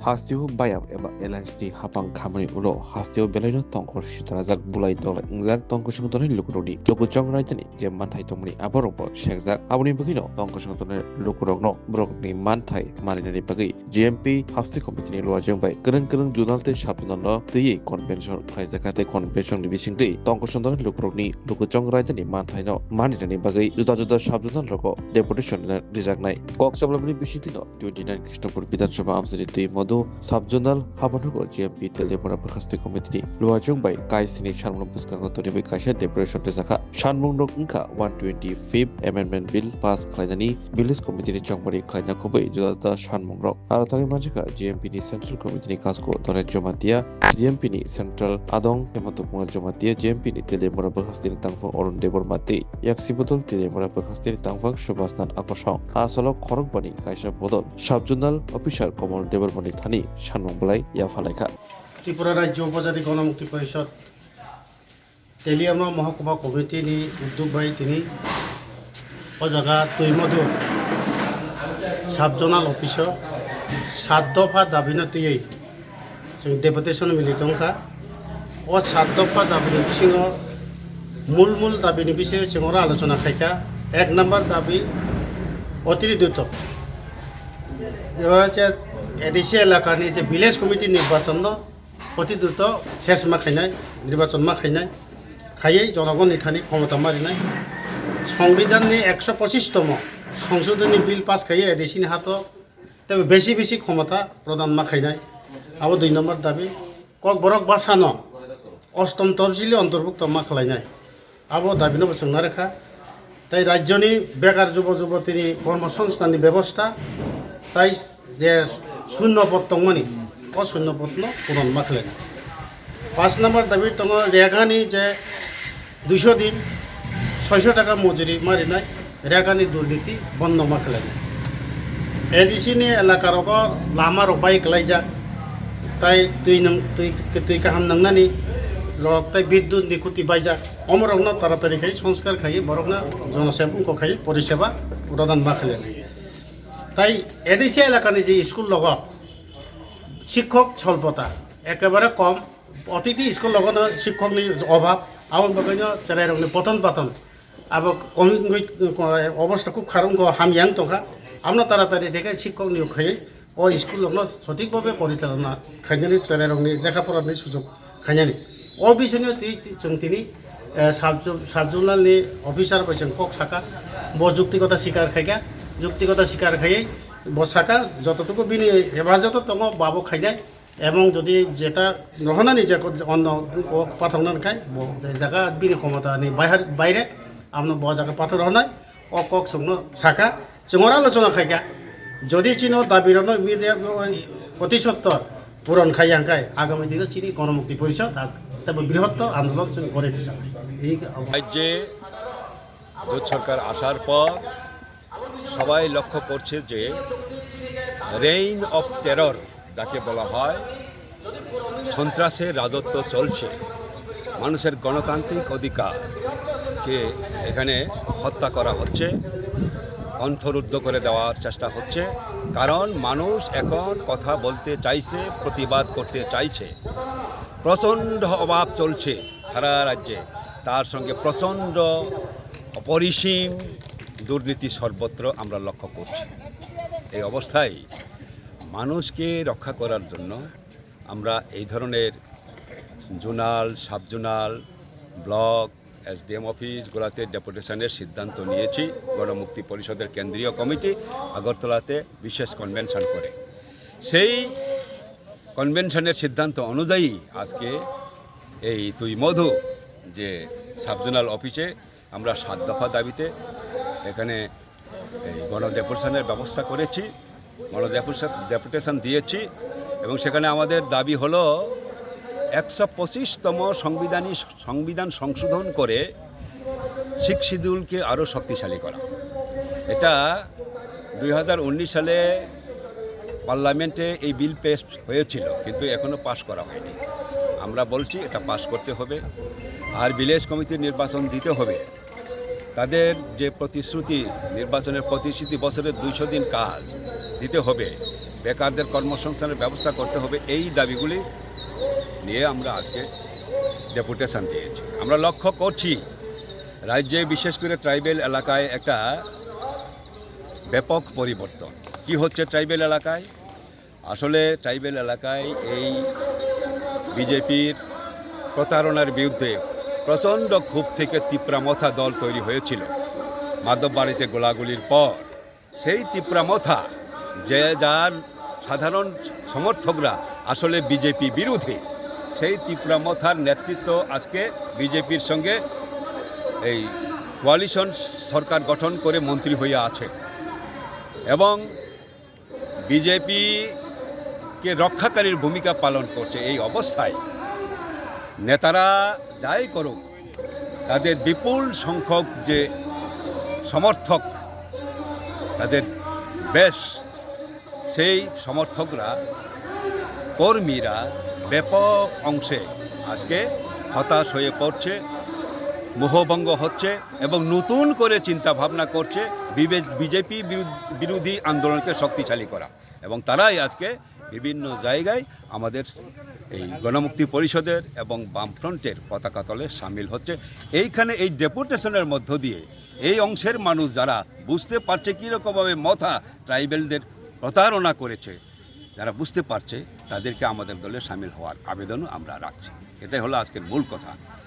Hastiu bayam eba LNSD hapang khamani ulo hastiu belaino tongkor sitarajak bulai dola ingzak tongko singtoni lukurodi lukuchong raitani je manthai tomni aborokbo shekjak aboni bagino tongko singtoni lukurokno brokni manthai marinani bagi GMP hastiu committee ni luajong bai kereng junalte sabnano tei convention khaijakate convention ni bisingtei tongko singtoni lukurokni lukuchong raitani manthai no marinani bagi juda sabjunan roko deputation rijaknai kok sablabni bisingtino 29 Krishnapur Bidansabha Amsari tei Subjonal Habanugo GMP Telepora Prakasti Committee Luajung by Kai Sini Shanmung Puskango Toribi Kasha Depression Tesaka Shanmung Inka 125th Amendment Bill Pass Klainani Billis Committee Chongpari Klaina Kobe Jodata Shanmung Rock Aratari Majika GMP ni Central Committee Kasko Dore Jomatia GMP ni Central Adong Hematukmal Jomatia GMP ni Telepora Prakasti Tangfang Orun Debor Mate Yaksibutol Telepora Prakasti Tangfang Shubastan Akosong Asolo Korok Bani Kaisha Bodol Subjonal Official Komol Debor Bani থানি সানমংবলাই ইয়া ফালাইকা ত্রিপুরা রাজ্য উপজাতি গণমুক্তি পরিষদ তেলিয়ামা মহকুমা কমিটিনি উদ্যোগ by তিনি ও জায়গা তৈমধু সাবজনাল অফিসও 7 দফা দাবিনতিयै जों डेपुटेशन मिलितंखा ও 7 দফা দাবিनि बिसिङाव মূল দাবিनि বিষয়ে जों आलोचना खायखा 1 নম্বর দাবি অতিরিক্ত এডিসি এলাকাनि যে ভিলেজ কমিটি নির্বাচন অতি দ্রুত শেষ মাখাইনাই নির্বাচন মাখাইনাই খাইয়ে জনগণनि থানি ক্ষমতা মারিনাই সংবিধানनि 125তম সংশোধনী বিল পাস খাইয়ে এডিসিनि হাতত তবে বেশি ক্ষমতা প্রদান মাখাইনাই আবো 2 নম্বর দাবি কক বরক বাসানো অষ্টম তফসিলি অন্তর্ভুক্ত মাখলাইনাই আবো দাবিনো বসংনা রেখা তাই রাজ্যনি বেকার যুবতীनि কর্মসংস্থানनि ব্যবস্থা তাই যে শূন্যপদ দংমনি ও শূন্যপদ পূরণ মাখলেন 5 নম্বর দাবি দङ রেগানি যে 200 দিন 600 টাকা মজুরি মারিনাই রেগানি দুর্নীতি বন্ধ মাখলেন এডিসিনি এলাকার লামার বাইক লাইজা তাই তুই কাহাম নাংনানি রক তাই বিদ্যুৎ নিকুতি বাইজা অমরগ্ন তাড়াতাড়ি খাই সংস্কার খাই বরগ্ন জনসেবক খাই পরিষেবা প্রদান মাখলেন তাই এডিসি এলাকানি যে স্কুল লগত শিক্ষক স্বল্পতা একেবারে কম প্রতিটি স্কুল লগত শিক্ষকনি অভাব আবন বাগাইনো চেরাইরংনি পতন আবো কমি অবস্থা খুব খারাপ হামিয়াং টকা আমরা তাড়াতাড়ি দেখে শিক্ষক নিয়োগ খাই ও স্কুল লগত সঠিকভাবে পরিচালনা খাইনানি চেরাইরংনি লেখাপড়ানি সুযোগ খাইনানি ও বিষয়ে जों তিনি সাবজোনালনি অফিসার বৈসং কক সাকা ব যুক্তিগতা স্বীকার খাইকা যুক্তিগতা স্বীকার খাইয়ে বসাকা যতটুকু বিনি হেফাজত দङ বাবু খাইনাই এবং যদি যেটা নহনানি যে অন্য পাঠানো খাই জায়গা বিনি ক্ষমতানি বাইরে আমরা ব জায়গা পাঠানো হনাই ও কক সংনো সাকা जों আলোচনা খাইকা যদি চিনো দাবিরন প্রতিসত্তর পূরণ খাইয়াঙ্কাই আগামী দিনে চিনি গণমুক্তি পরিষদ তবে বৃহত্তর আন্দোলন গড়ে দিতে এই রাজ্যে জোট সরকার আসার পর সবাই লক্ষ্য করছে যে রেইন অফ টেরর যাকে বলা হয় সন্ত্রাসের রাজত্ব চলছে মানুষের গণতান্ত্রিক অধিকারকে এখানে হত্যা করা হচ্ছে কণ্ঠরুদ্ধ করে দেওয়ার চেষ্টা হচ্ছে কারণ মানুষ এখন কথা বলতে চাইছে প্রতিবাদ করতে চাইছে প্রচণ্ড অভাব চলছে সারা রাজ্যে তার সঙ্গে প্রচণ্ড অপরিসীম দুর্নীতি সর্বত্র আমরা লক্ষ্য করছি এই অবস্থায় মানুষকে রক্ষা করার জন্য আমরা এই ধরনের জোনাল সাবজোনাল ব্লক এসডিএম অফিসগুলোতে ডেপুটেশনের সিদ্ধান্ত নিয়েছি গণমুক্তি পরিষদের কেন্দ্রীয় কমিটি আগরতলাতে বিশেষ কনভেনশন করে সেই কনভেনশনের সিদ্ধান্ত অনুযায়ী আজকে এই তুই মধু যে সাবজোনাল অফিসে আমরা 7 দফা দাবিতে এখানে এই গণডেপুটেশনের ব্যবস্থা করেছি ডেপুটেশন দিয়েছি এবং সেখানে আমাদের দাবি হলো 125তম সংবিধান সংশোধন করে শিক্ষা শিডিউলকে আরও শক্তিশালী করা এটা 2019 সালে পার্লামেন্টে এই বিল পেশ হয়েছিল কিন্তু এখনও পাস করা হয়নি আমরা বলছি এটা পাস করতে হবে আর ভিলেজ কমিটির নির্বাচন দিতে হবে তাদের যে প্রতিশ্রুতি নির্বাচনের প্রতিশ্রুতি বছরে 200 দিন কাজ দিতে হবে বেকারদের কর্মসংস্থানের ব্যবস্থা করতে হবে, এই দাবিগুলি নিয়ে আমরা আজকে ডেপুটেশন দিয়েছি। আমরা লক্ষ্য করছি রাজ্যে বিশেষ করে ট্রাইবেল এলাকায় একটা ব্যাপক পরিবর্তন। কি হচ্ছে ট্রাইবেল এলাকায়? আসলে ট্রাইবেল এলাকায় এই বিজেপির প্রতারণার বিরুদ্ধে প্রচণ্ড ক্ষোভ থেকে তিপ্রামথা দল তৈরি হয়েছিল মাধববাড়িতে গোলাগুলির পর। সেই তিপ্রামথা যার সাধারণ সমর্থকরা আসলে বিজেপি বিরোধী, সেই তিপ্রামথার নেতৃত্ব আজকে বিজেপির সঙ্গে এই কোয়ালিশন সরকার গঠন করে মন্ত্রী হয়ে আছে এবং বিজেপিকে রক্ষাকারীর ভূমিকা পালন করছে। এই অবস্থায় নেতারা যাই করুক, তাদের বিপুল সংখ্যক যে সমর্থক, তাদের বেশ, সেই সমর্থকরা, কর্মীরা ব্যাপক অংশে আজকে হতাশ হয়ে পড়ছে, মোহভঙ্গ হচ্ছে এবং নতুন করে চিন্তা ভাবনা করছে বিজেপি বিরোধী আন্দোলনকে শক্তিশালী করা। এবং তারাই আজকে বিভিন্ন জায়গায় আমাদের এই গণমুক্তি পরিষদের এবং বামফ্রন্টের পতাকা তলে সামিল হচ্ছে। এইখানে এই ডেপুটেশনের মধ্য দিয়ে এই অংশের মানুষ যারা বুঝতে পারছে কীরকমভাবে মথা ট্রাইবেলদের প্রতারণা করেছে, যারা বুঝতে পারছে, তাদেরকে আমাদের দলে সামিল হওয়ার আবেদনও আমরা রাখছি। এটাই হলো আজকের মূল কথা।